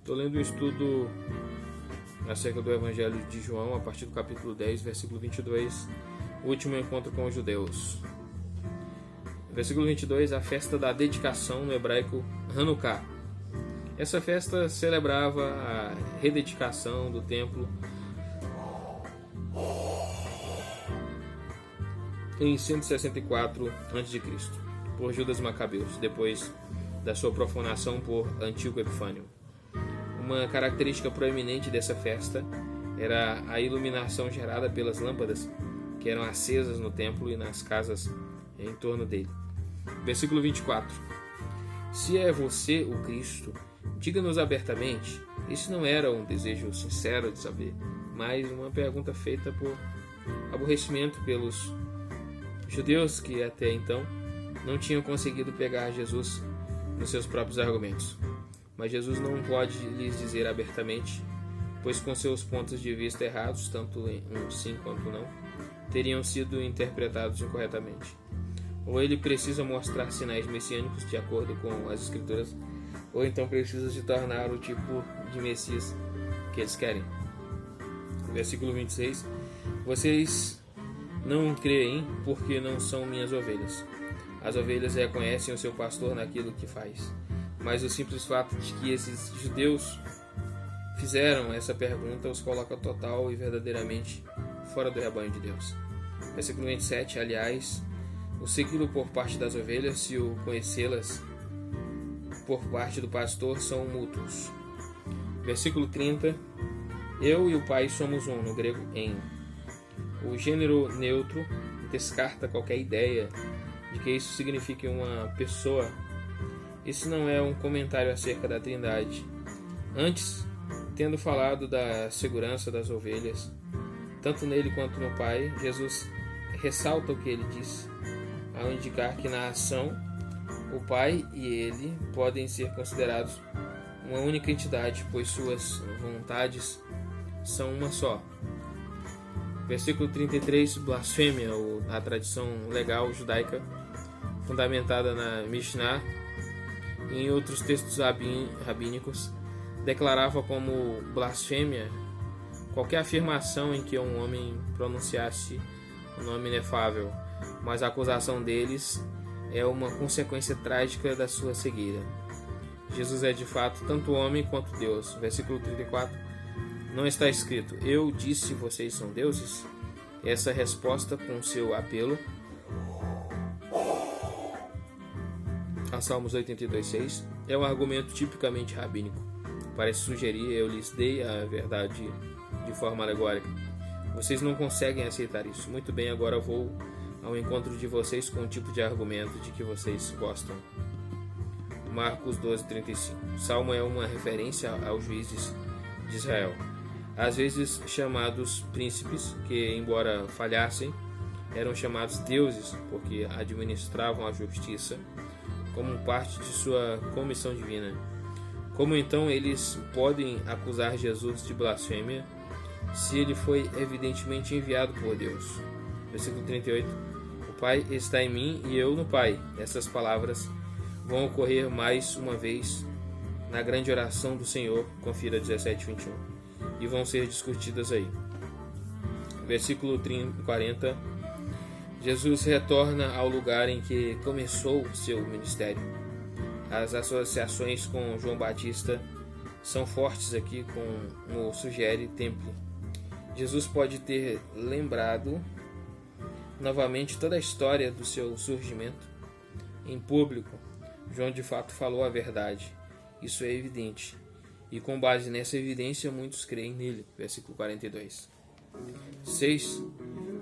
Estou lendo um estudo acerca do Evangelho de João, a partir do capítulo 10, versículo 22, o último encontro com os judeus. Versículo 22, a festa da dedicação, no hebraico Hanukkah. Essa festa celebrava a rededicação do templo em 164 a.C., por Judas Macabeus, depois da sua profanação por Antíoco Epifânio. Uma característica proeminente dessa festa era a iluminação gerada pelas lâmpadas que eram acesas no templo e nas casas em torno dele. Versículo 24. Se é você o Cristo, diga-nos abertamente. Isso não era um desejo sincero de saber, mas uma pergunta feita por aborrecimento pelos judeus que até então não tinham conseguido pegar Jesus nos seus próprios argumentos. Mas Jesus não pode lhes dizer abertamente, pois com seus pontos de vista errados, tanto em um sim quanto não, teriam sido interpretados incorretamente. Ou ele precisa mostrar sinais messiânicos de acordo com as Escrituras, ou então precisa se tornar o tipo de Messias que eles querem. Versículo 26. Vocês não creem porque não são minhas ovelhas. As ovelhas reconhecem o seu pastor naquilo que faz. Mas o simples fato de que esses judeus fizeram essa pergunta os coloca total e verdadeiramente fora do rebanho de Deus. Versículo 27. Aliás, o segui-lo por parte das ovelhas e o conhecê-las por parte do pastor são mútuos. Versículo 30. Eu e o Pai somos um, no grego em. O gênero neutro descarta qualquer ideia de que isso signifique uma pessoa. Isso não é um comentário acerca da Trindade. Antes, tendo falado da segurança das ovelhas, tanto nele quanto no Pai, Jesus ressalta o que ele disse, ao indicar que na ação, o Pai e ele podem ser considerados uma única entidade, pois suas vontades são uma só. Versículo 33, blasfêmia, ou a tradição legal judaica, fundamentada na Mishnah e em outros textos rabínicos, declarava como blasfêmia qualquer afirmação em que um homem pronunciasse o nome inefável, mas a acusação deles é uma consequência trágica da sua cegueira. Jesus é de fato tanto homem quanto Deus. Versículo 34. Não está escrito, eu disse vocês são deuses? Essa resposta com seu apelo a Salmos 82:6 é um argumento tipicamente rabínico. Parece sugerir, eu lhes dei a verdade de forma alegórica. Vocês não conseguem aceitar isso. Muito bem, agora vou ao encontro de vocês com um tipo de argumento de que vocês gostam. Marcos 12:35. O Salmo é uma referência aos juízes de Israel, às vezes chamados príncipes, que, embora falhassem, eram chamados deuses, porque administravam a justiça como parte de sua comissão divina. Como então eles podem acusar Jesus de blasfêmia, se ele foi evidentemente enviado por Deus? Versículo 38. O Pai está em mim e eu no Pai. Essas palavras vão ocorrer mais uma vez na grande oração do Senhor, confira 17:21, e vão ser discutidas aí. Versículo 40. Jesus retorna ao lugar em que começou seu ministério. As associações com João Batista são fortes aqui, como sugere Temple. Jesus pode ter lembrado novamente toda a história do seu surgimento. Em público, João de fato falou a verdade. Isso é evidente. E com base nessa evidência, muitos creem nele. Versículo 42. 6.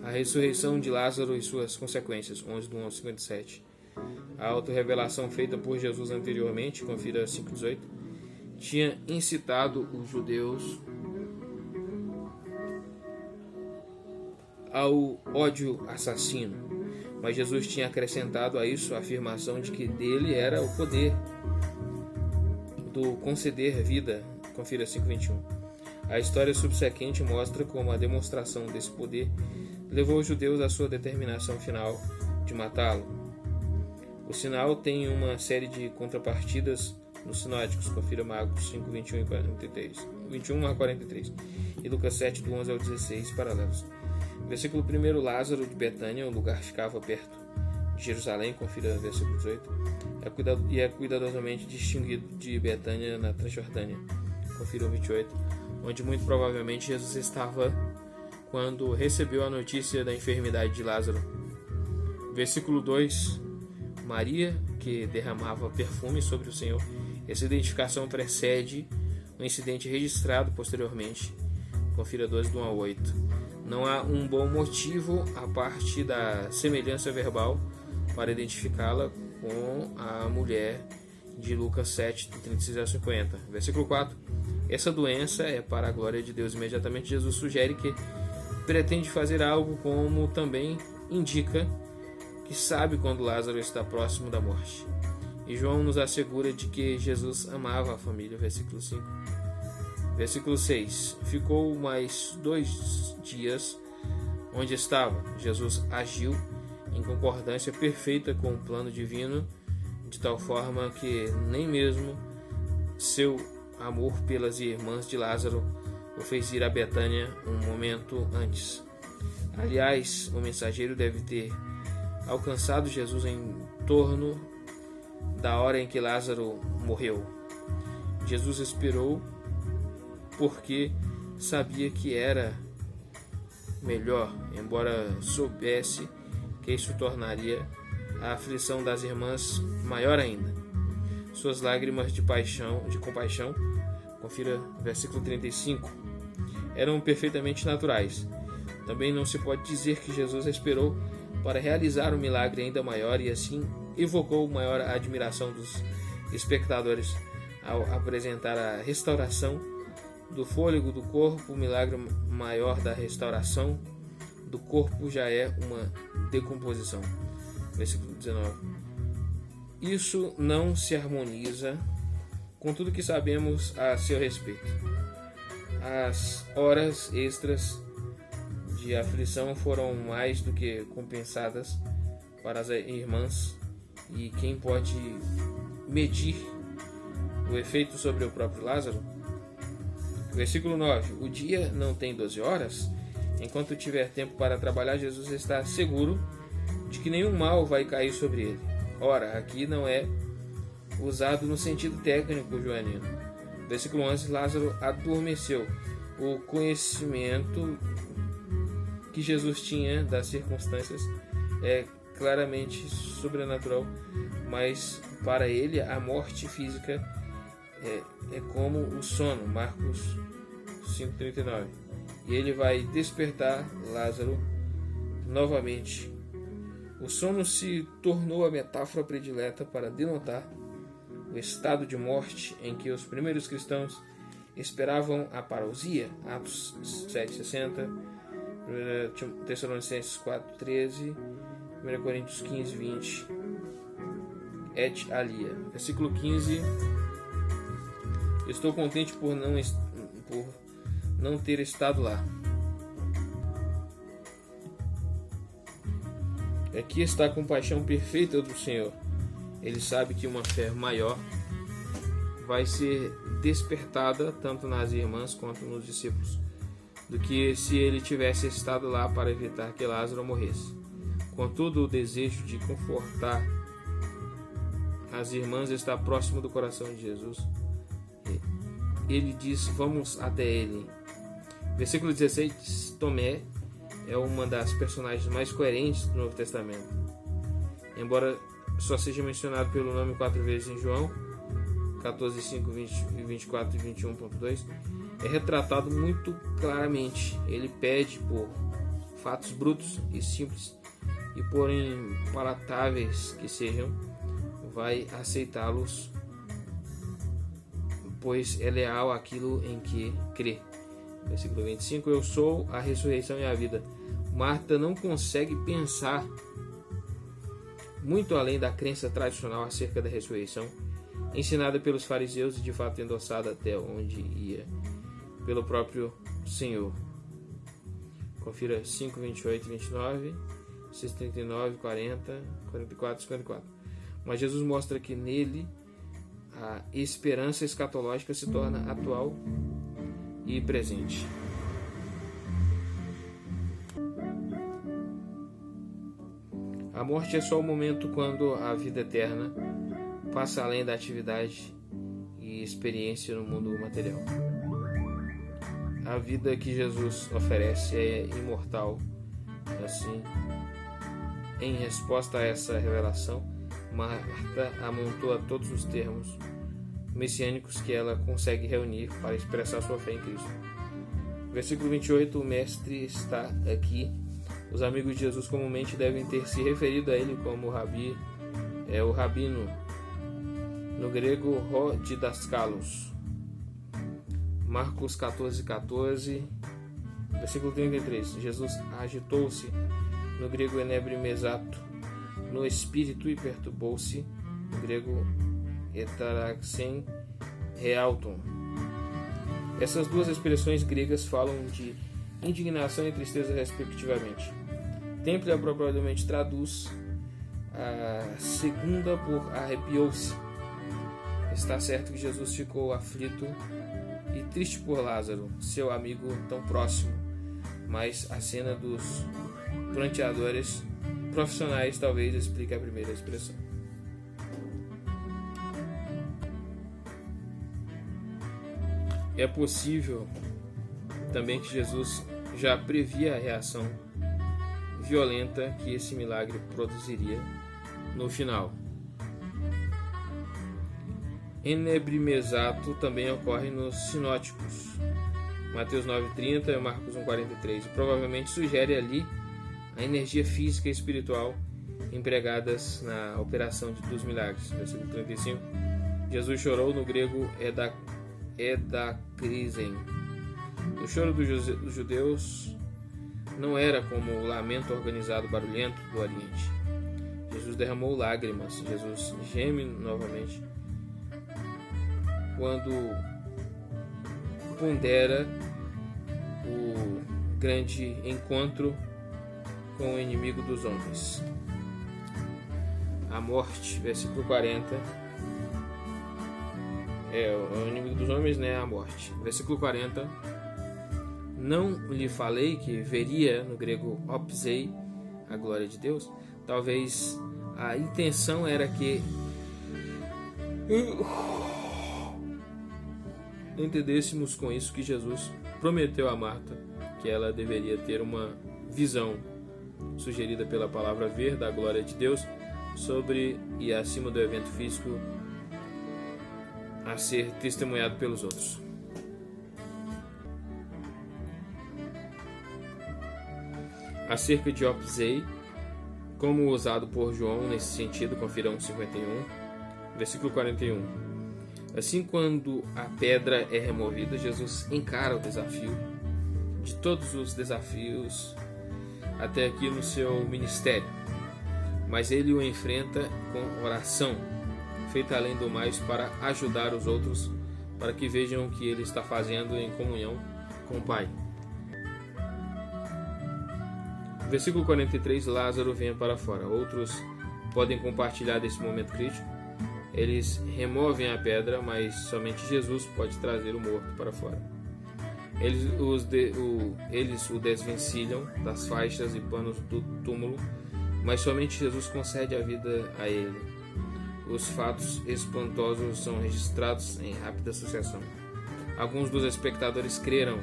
A ressurreição de Lázaro e suas consequências. 11:1-57. A autorrevelação feita por Jesus anteriormente, confira 5:18, tinha incitado os judeus ao ódio assassino, mas Jesus tinha acrescentado a isso a afirmação de que dele era o poder do conceder vida, confira 5:21. A história subsequente mostra como a demonstração desse poder levou os judeus à sua determinação final de matá-lo. O sinal tem uma série de contrapartidas nos sinóticos. Confira Marcos 5, 21 a 43 e Lucas 7, do 11 ao 16, paralelos. Versículo 1, Lázaro de Betânia, o lugar ficava perto de Jerusalém, confira versículo 18, é cuidadosamente distinguido de Betânia na Transjordânia, confira o 28, onde muito provavelmente Jesus estava quando recebeu a notícia da enfermidade de Lázaro. Versículo 2, Maria, que derramava perfume sobre o Senhor. Essa identificação precede um incidente registrado posteriormente, confira 12, do 1 ao 8. Não há um bom motivo, a parte da semelhança verbal, para identificá-la com a mulher de Lucas 7, 36 a 50. Versículo 4. Essa doença é para a glória de Deus. Imediatamente Jesus sugere que pretende fazer algo, como também indica que sabe quando Lázaro está próximo da morte. E João nos assegura de que Jesus amava a família. Versículo 5. Versículo 6. Ficou mais 2 dias onde estava. Jesus agiu em concordância perfeita com o plano divino, de tal forma que nem mesmo seu amor pelas irmãs de Lázaro o fez ir a Betânia um momento antes. Aliás, o mensageiro deve ter alcançado Jesus em torno da hora em que Lázaro morreu. Jesus esperou porque sabia que era melhor, embora soubesse que isso tornaria a aflição das irmãs maior ainda. Suas lágrimas de compaixão, confira versículo 35, eram perfeitamente naturais. Também não se pode dizer que Jesus esperou para realizar um milagre ainda maior e assim evocou maior admiração dos espectadores ao apresentar a restauração do fôlego do corpo. O milagre maior da restauração do corpo já é uma decomposição. Versículo 19. Isso não se harmoniza com tudo que sabemos a seu respeito. As horas extras de aflição foram mais do que compensadas para as irmãs, e quem pode medir o efeito sobre o próprio Lázaro? Versículo 9. O dia não tem 12 horas? Enquanto tiver tempo para trabalhar, Jesus está seguro de que nenhum mal vai cair sobre ele. Ora, aqui não é usado no sentido técnico joanino. Versículo 11. Lázaro adormeceu. O conhecimento que Jesus tinha das circunstâncias é claramente sobrenatural, mas para ele a morte física é como o sono. Marcos 5,39. E ele vai despertar Lázaro novamente. O sono se tornou a metáfora predileta para denotar o estado de morte em que os primeiros cristãos esperavam a parousia. Atos 7,60, 1 Tessalonicenses 4,13, 1 Coríntios 15,20, et alia. Versículo 15. Estou contente por não ter estado lá. Aqui está a compaixão perfeita do Senhor. Ele sabe que uma fé maior vai ser despertada tanto nas irmãs quanto nos discípulos, do que se ele tivesse estado lá para evitar que Lázaro morresse. Contudo, o desejo de confortar as irmãs está próximo do coração de Jesus. Ele diz: vamos até ele. Versículo 16. Tomé é uma das personagens mais coerentes do Novo Testamento. Embora só seja mencionado pelo nome 4 vezes em João 14:5, 24 e 21.2, é retratado muito claramente. Ele pede por fatos brutos e simples, e por impalatáveis que sejam, vai aceitá-los, pois é leal àquilo em que crê. Versículo 25. Eu sou a ressurreição e a vida. Marta não consegue pensar muito além da crença tradicional acerca da ressurreição, ensinada pelos fariseus e de fato endossada até onde ia pelo próprio Senhor. Confira 5, 28 e 29, 6, 39, 40, 44 e 54. Mas Jesus mostra que nele a esperança escatológica se torna atual e presente. A morte é só o momento quando a vida eterna passa além da atividade e experiência no mundo material. A vida que Jesus oferece é imortal. Assim, em resposta a essa revelação, Marta amontoa todos os termos messiânicos que ela consegue reunir para expressar sua fé em Cristo. Versículo 28, o mestre está aqui. Os amigos de Jesus comumente devem ter se referido a ele como Rabi, o Rabino, no grego Ro Didaskalos. Marcos 14:14, versículo 33. Jesus agitou-se, no grego enebrimezato, no espírito, e perturbou-se, no grego etaraxen realton. Essas duas expressões gregas falam de indignação e tristeza respectivamente. Templer propriamente traduz a segunda por arrepiou-se. Está certo que Jesus ficou aflito e triste por Lázaro, seu amigo tão próximo, mas a cena dos pranteadores profissionais talvez explique a primeira expressão. É possível também que Jesus já previa a reação violenta que esse milagre produziria no final. Enebrimezato também ocorre nos sinóticos, Mateus 9:30 e Marcos 1:43, e provavelmente sugere ali a energia física e espiritual empregadas na operação dos milagres. Versículo 35, Jesus chorou, no grego edakrisen. O choro dos judeus não era como o lamento organizado barulhento do Oriente. Jesus derramou lágrimas, Jesus geme novamente quando pondera o grande encontro com o inimigo dos homens. A morte, versículo 40. O inimigo dos homens, né? A morte. Versículo 40. Não lhe falei que veria, no grego opsei, a glória de Deus? Talvez a intenção era que entendêssemos com isso que Jesus prometeu a Marta que ela deveria ter uma visão sugerida pela palavra ver da glória de Deus sobre e acima do evento físico a ser testemunhado pelos outros. Acerca de opsei, como usado por João nesse sentido, confira 1:51, versículo 41. Assim, quando a pedra é removida, Jesus encara o desafio de todos os desafios até aqui no seu ministério, mas ele o enfrenta com oração, feita além do mais para ajudar os outros, para que vejam o que ele está fazendo em comunhão com o Pai. Versículo 43, Lázaro vem para fora. Outros podem compartilhar desse momento crítico. Eles removem a pedra, mas somente Jesus pode trazer o morto para fora. Eles o desvencilham das faixas e panos do túmulo, mas somente Jesus concede a vida a ele. Os fatos espantosos são registrados em rápida sucessão. Alguns dos espectadores creram,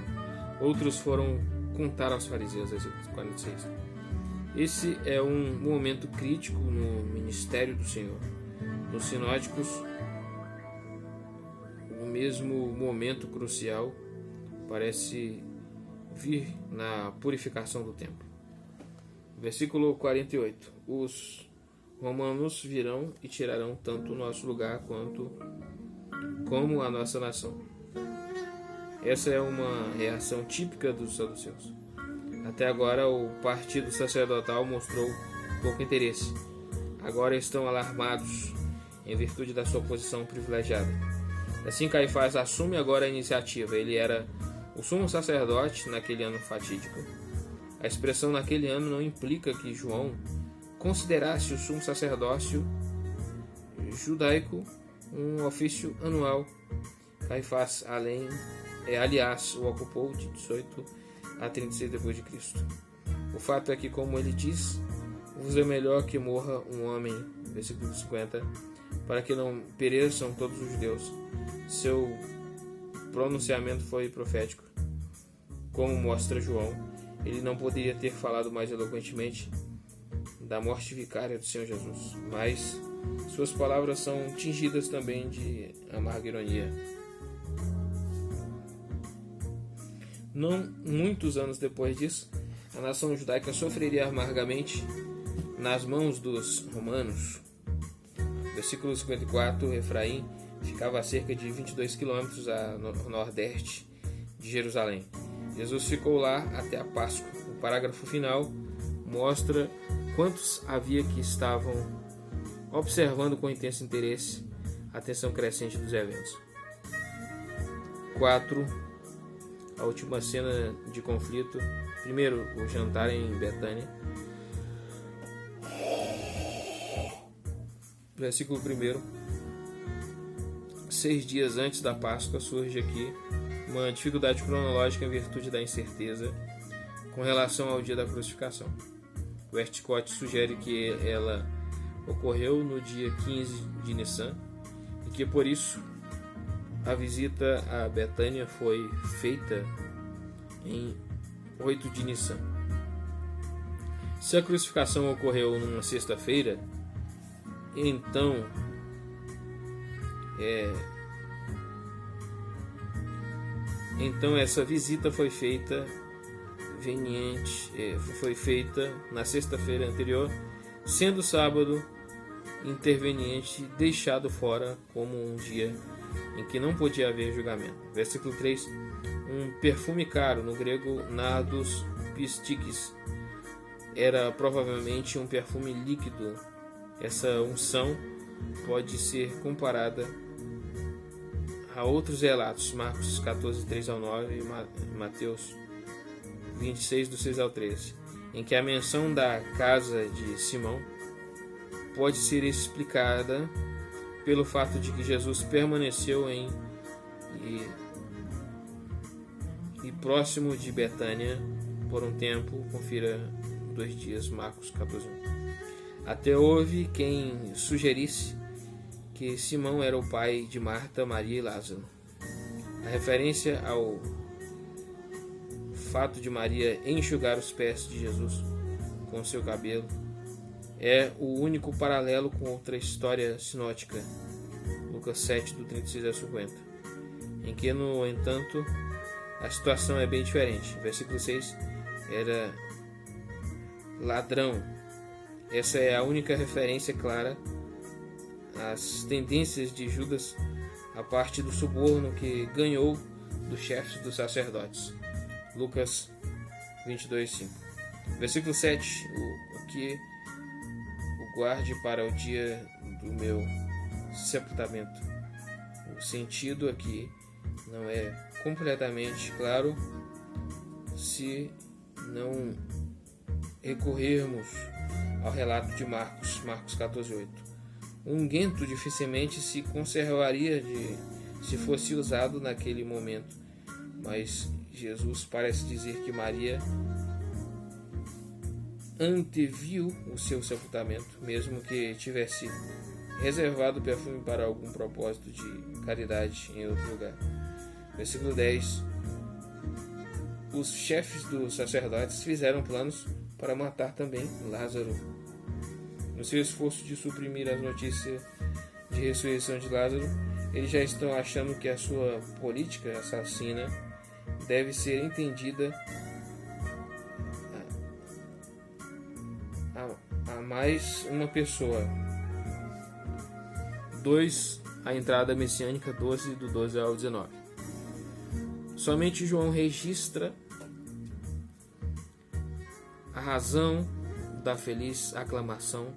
outros foram contar aos fariseus. Versículo 46. Esse é um momento crítico no ministério do Senhor. Nos sinóticos, o mesmo momento crucial parece vir na purificação do templo. Versículo 48. Os romanos virão e tirarão tanto o nosso lugar como a nossa nação. Essa é uma reação típica dos saduceus. Até agora o partido sacerdotal mostrou pouco interesse. Agora estão alarmados em virtude da sua posição privilegiada. Assim, Caifás assume agora a iniciativa. Ele era o sumo sacerdote naquele ano fatídico. A expressão naquele ano não implica que João considerasse o sumo sacerdócio judaico um ofício anual. Caifás, aliás, o ocupou de 18 a 36 depois de Cristo. O fato é que, como ele diz, vos é melhor que morra um homem, versículo 50, para que não pereçam todos os judeus. Seu pronunciamento foi profético. Como mostra João, ele não poderia ter falado mais eloquentemente da morte vicária do Senhor Jesus, mas suas palavras são tingidas também de amarga ironia. Não muitos anos depois disso, a nação judaica sofreria amargamente nas mãos dos romanos. Versículo 54, Efraim ficava a cerca de 22 quilômetros a nordeste de Jerusalém. Jesus ficou lá até a Páscoa. O parágrafo final mostra quantos havia que estavam observando com intenso interesse a atenção crescente dos eventos. 4. A última cena de conflito. Primeiro, o jantar em Betânia. Versículo 1. 6 dias antes da Páscoa surge aqui uma dificuldade cronológica em virtude da incerteza com relação ao dia da crucificação. Westcott sugere que ela ocorreu no dia 15 de Nissan e que por isso a visita a Betânia foi feita em 8 de Nissan. Se a crucificação ocorreu numa sexta-feira, então essa visita foi feita na sexta-feira anterior, sendo sábado interveniente deixado fora como um dia em que não podia haver julgamento. Versículo 3. Um perfume caro, no grego nardos pistikis, era provavelmente um perfume líquido. Essa unção pode ser comparada a outros relatos, Marcos 14, 3 ao 9 e Mateus 26, do 6 ao 13, em que a menção da casa de Simão pode ser explicada pelo fato de que Jesus permaneceu próximo de Betânia por um tempo. Confira 2 dias, Marcos 14. Até houve quem sugerisse que Simão era o pai de Marta, Maria e Lázaro. A referência ao fato de Maria enxugar os pés de Jesus com seu cabelo é o único paralelo com outra história sinótica, Lucas 7, do 36 ao 50, em que, no entanto, a situação é bem diferente. Versículo 6, era ladrão. Essa é a única referência clara às tendências de Judas, a parte do suborno que ganhou dos chefes dos sacerdotes. Lucas 22, 5. Versículo 7, o que o guarde para o dia do meu sepultamento. O sentido aqui não é completamente claro se não recorrermos ao relato de Marcos 14, 8. O unguento dificilmente se conservaria se fosse usado naquele momento, mas Jesus parece dizer que Maria anteviu o seu sepultamento, mesmo que tivesse reservado o perfume para algum propósito de caridade em outro lugar. Versículo 10. Os chefes dos sacerdotes fizeram planos para matar também Lázaro. No seu esforço de suprimir as notícias de ressurreição de Lázaro, eles já estão achando que a sua política assassina deve ser entendida a mais uma pessoa. 2. A entrada messiânica, 12, do 12 ao 19. Somente João registra a razão da feliz aclamação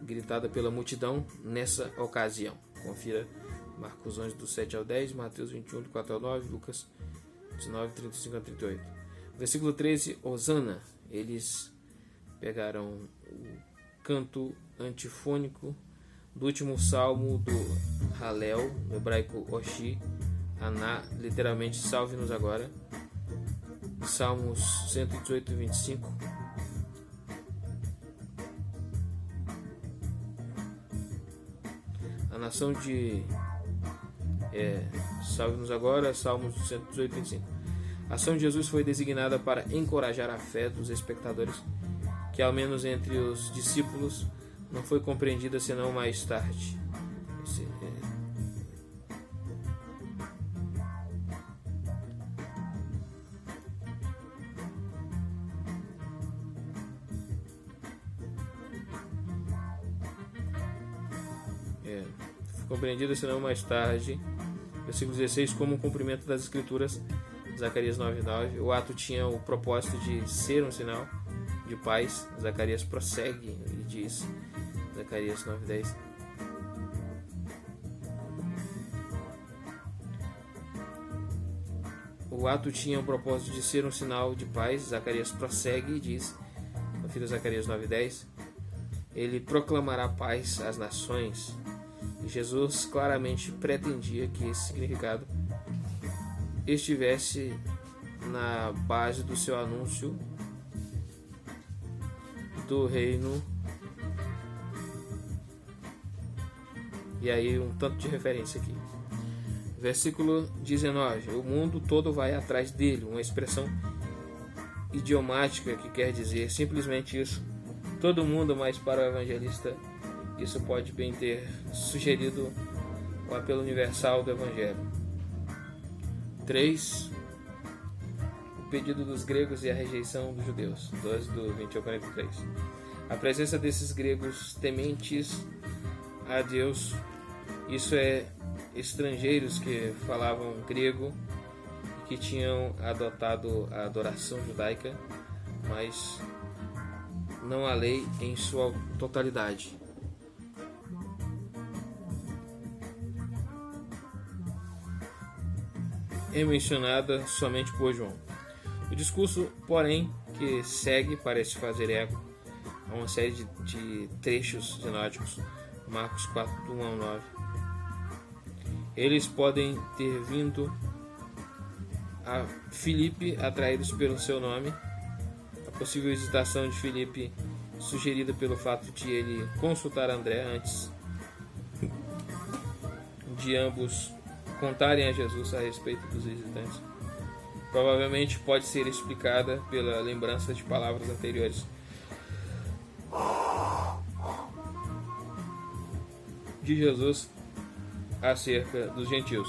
gritada pela multidão nessa ocasião. Confira Marcos 11, do 7 ao 10, Mateus 21, do 4 ao 9, Lucas 19, 35 a 38. Versículo 13, Hosana. Eles pegaram o canto antifônico do último salmo do Halel, no hebraico Oshi, Aná, literalmente salve-nos agora. Salmos 118 e 25. A nação de salve-nos agora, Salmos 118 e 25. A ação de Jesus foi designada para encorajar a fé dos espectadores, que ao menos entre os discípulos não foi compreendida senão mais tarde. Compreendida senão mais tarde. Versículo 16, como um cumprimento das escrituras, Zacarias 9:9. O ato tinha o propósito de ser um sinal de paz. Zacarias prossegue e diz, Zacarias 9:10. O ato tinha o propósito de ser um sinal de paz. Zacarias prossegue e diz, confira Zacarias 9:10, ele proclamará paz às nações. Jesus claramente pretendia que esse significado estivesse na base do seu anúncio do reino. E aí um tanto de referência aqui. Versículo 19. O mundo todo vai atrás dele. Uma expressão idiomática que quer dizer simplesmente isso. Todo mundo, mas para o evangelista isso pode bem ter sugerido o apelo universal do Evangelho. 3. O pedido dos gregos e a rejeição dos judeus. 12 do 20 ao 43. A presença desses gregos tementes a Deus, isso é, estrangeiros que falavam grego e que tinham adotado a adoração judaica, mas não a lei em sua totalidade. É mencionada somente por João. O discurso, porém, que segue parece fazer eco a uma série de trechos sinóticos, Marcos 4, 1 ao 9. Eles podem ter vindo a Filipe atraídos pelo seu nome, a possível hesitação de Filipe sugerida pelo fato de ele consultar André antes de ambos contarem a Jesus a respeito dos visitantes. Provavelmente pode ser explicada pela lembrança de palavras anteriores de Jesus acerca dos gentios.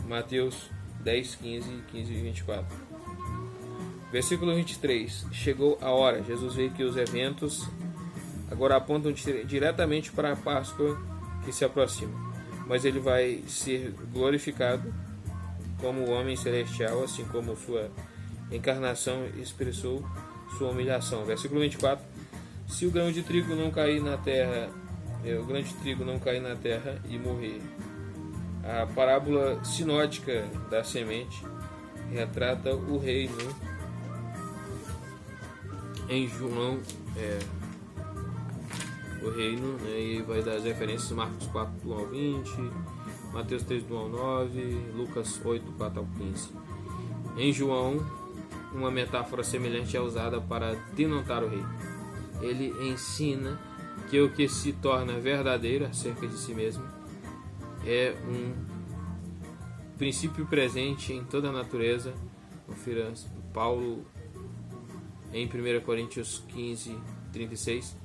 Mateus 10, 15 e 24. Versículo 23. Chegou a hora. Jesus vê que os eventos agora apontam diretamente para a Páscoa que se aproxima. Mas ele vai ser glorificado como o homem celestial, assim como sua encarnação expressou sua humilhação. Versículo 24. Se o grão de trigo não cair na terra, e morrer. A parábola sinótica da semente retrata o reino em João, o reino, né, e vai dar as referências Marcos 4, 1 ao 20, Mateus 3, 1 ao 9, Lucas 8, 4 ao 15. Em João, uma metáfora semelhante é usada para denotar o reino. Ele ensina que o que se torna verdadeiro acerca de si mesmo é um princípio presente em toda a natureza. Confira Paulo em 1 Coríntios 15, 36.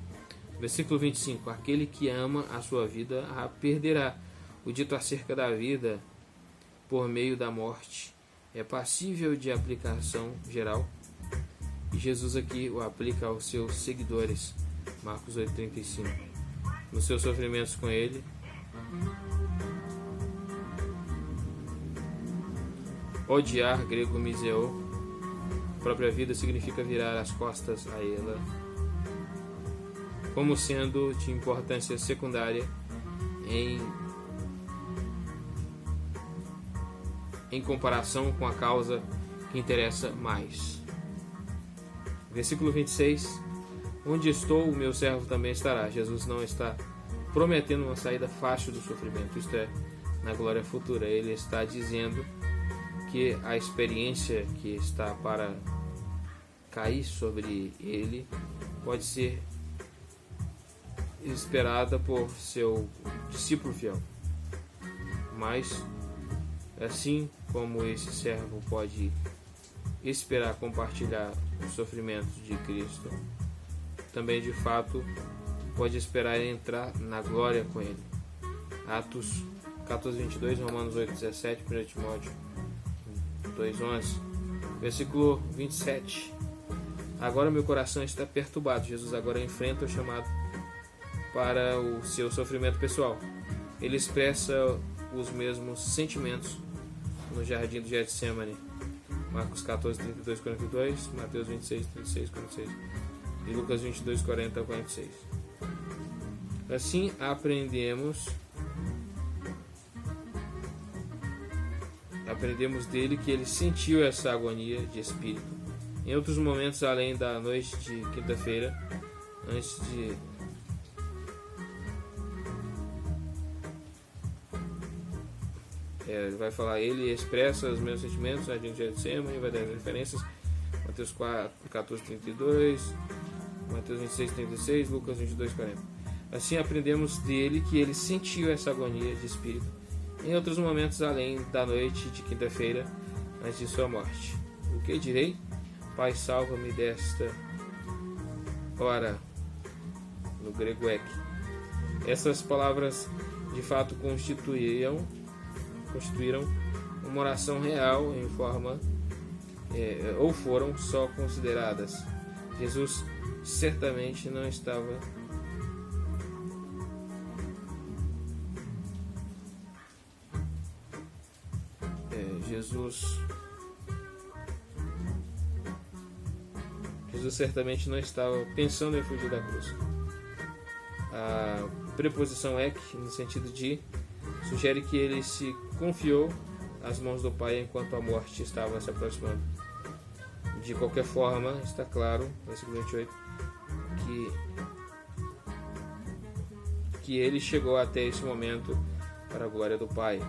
Versículo 25. Aquele que ama a sua vida a perderá. O dito acerca da vida por meio da morte é passível de aplicação geral. E Jesus aqui o aplica aos seus seguidores. Marcos 8,35. Nos seus sofrimentos com ele, odiar, grego miseo, própria vida significa virar as costas a ela, como sendo de importância secundária em comparação com a causa que interessa mais. Versículo 26. Onde estou, o meu servo também estará. Jesus não está prometendo uma saída fácil do sofrimento, isto é, na glória futura. Ele está dizendo que a experiência que está para cair sobre ele pode ser esperada por seu discípulo fiel. Mas, assim como esse servo pode esperar compartilhar os sofrimentos de Cristo, também de fato pode esperar entrar na glória com ele. Atos 14:22, Romanos 8:17, 1 Timóteo 2:11, versículo 27. Agora meu coração está perturbado. Jesus agora enfrenta o chamado para o seu sofrimento pessoal. Ele expressa os mesmos sentimentos no jardim do Getsemane. Marcos 14:32, 42, Mateus 26:36, 46 e Lucas 22:40, 46. Assim aprendemos dele que ele sentiu essa agonia de espírito. Em outros momentos, além da noite de quinta-feira, antes de vai falar, ele expressa os meus sentimentos, a gente já dissemos, vai dar as referências, Mateus 14:32, Mateus 26:36, Lucas 22:40. Assim aprendemos dele que ele sentiu essa agonia de espírito em outros momentos além da noite de quinta-feira antes de sua morte. O que direi? Pai, salva-me desta hora, no grego ek. Essas palavras de fato constituíram uma oração real em forma ou foram só consideradas. Jesus certamente não estava Jesus certamente não estava pensando em fugir da cruz. A preposição ek, no sentido de, sugere que ele se confiou às mãos do Pai enquanto a morte estava se aproximando. De qualquer forma, está claro, versículo 28, que ele chegou até esse momento para a glória do Pai.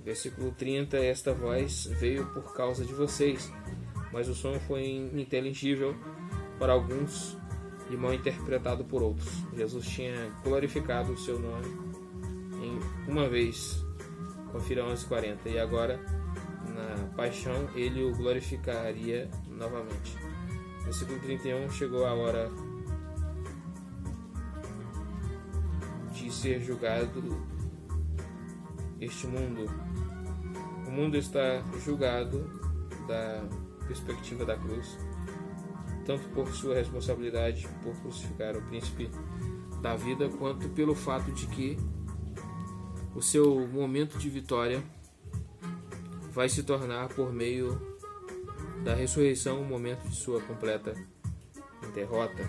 Versículo 30, esta voz veio por causa de vocês, mas o som foi ininteligível para alguns e mal interpretado por outros. Jesus tinha glorificado o seu nome em uma vez, confira 11:40, e agora, na paixão, ele o glorificaria novamente. Versículo 31, chegou a hora de ser julgado este mundo. O mundo está julgado da perspectiva da cruz, tanto por sua responsabilidade por crucificar o príncipe da vida, quanto pelo fato de que o seu momento de vitória vai se tornar, por meio da ressurreição, o momento de sua completa derrota.